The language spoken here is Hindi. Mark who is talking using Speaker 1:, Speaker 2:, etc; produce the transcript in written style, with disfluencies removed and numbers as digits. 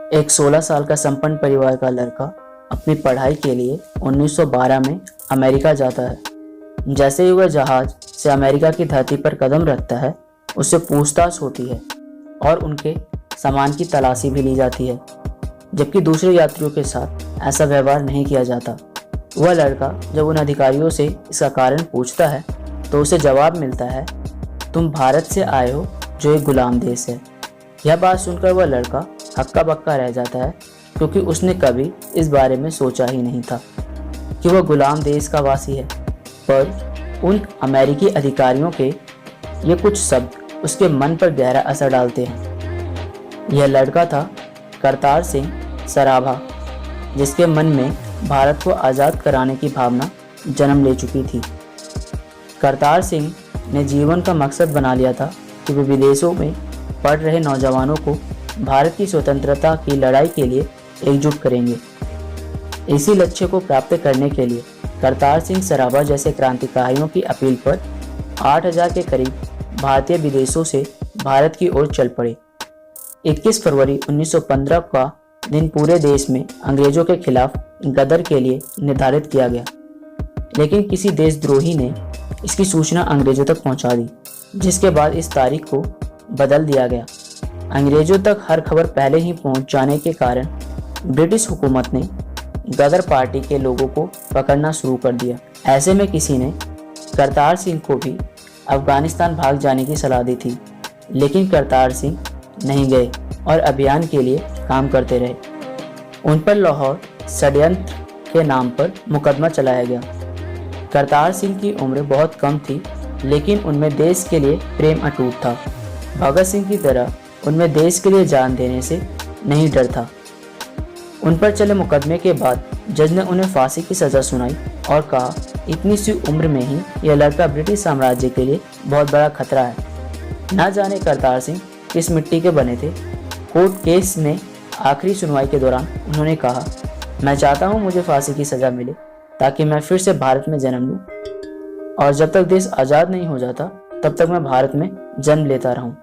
Speaker 1: एक 16 साल का संपन्न परिवार का लड़का अपनी पढ़ाई के लिए 1912 में अमेरिका जाता है। जैसे ही वह जहाज से अमेरिका की धरती पर कदम रखता है, उससे पूछताछ होती है और उनके सामान की तलाशी भी ली जाती है, जबकि दूसरे यात्रियों के साथ ऐसा व्यवहार नहीं किया जाता। वह लड़का जब उन अधिकारियों से इसका कारण पूछता है तो उसे जवाब मिलता है, तुम भारत से आए हो जो एक गुलाम देश है। यह बात सुनकर वह लड़का हक्का बक्का रह जाता है, क्योंकि उसने कभी इस बारे में सोचा ही नहीं था कि वह गुलाम देश का वासी है। पर उन अमेरिकी अधिकारियों के ये कुछ शब्द उसके मन पर गहरा असर डालते हैं। यह लड़का था करतार सिंह सराभा, जिसके मन में भारत को आज़ाद कराने की भावना जन्म ले चुकी थी। करतार सिंह ने जीवन का मकसद बना लिया था कि वे विदेशों में पढ़ रहे नौजवानों को भारत की स्वतंत्रता की लड़ाई के लिए एकजुट करेंगे। इसी लक्ष्य को प्राप्त करने के लिए करतार सिंह सराभा जैसे क्रांतिकारियों की अपील पर 8000 के करीब भारतीय विदेशों से भारत की ओर चल पड़े। 21 फरवरी 1915 का दिन पूरे देश में अंग्रेजों के खिलाफ गदर के लिए निर्धारित किया गया, लेकिन किसी देशद्रोही ने इसकी सूचना अंग्रेजों तक पहुंचा दी, जिसके बाद इस तारीख को बदल दिया गया। अंग्रेजों तक हर खबर पहले ही पहुंच जाने के कारण ब्रिटिश हुकूमत ने गदर पार्टी के लोगों को पकड़ना शुरू कर दिया। ऐसे में किसी ने करतार सिंह को भी अफगानिस्तान भाग जाने की सलाह दी थी, लेकिन करतार सिंह नहीं गए और अभियान के लिए काम करते रहे। उन पर लाहौर षड्यंत्र के नाम पर मुकदमा चलाया गया। करतार सिंह की उम्र बहुत कम थी, लेकिन उनमें देश के लिए प्रेम अटूट था। भगत सिंह की तरह उनमें देश के लिए जान देने से नहीं डर था। उन पर चले मुकदमे के बाद जज ने उन्हें फांसी की सज़ा सुनाई और कहा, इतनी सी उम्र में ही यह लड़का ब्रिटिश साम्राज्य के लिए बहुत बड़ा खतरा है। ना जाने करतार सिंह किस मिट्टी के बने थे। कोर्ट केस में आखिरी सुनवाई के दौरान उन्होंने कहा, मैं चाहता हूँ मुझे फांसी की सज़ा मिले ताकि मैं फिर से भारत में जन्म लूँ, और जब तक देश आज़ाद नहीं हो जाता तब तक मैं भारत में जन्म लेता रहूँ।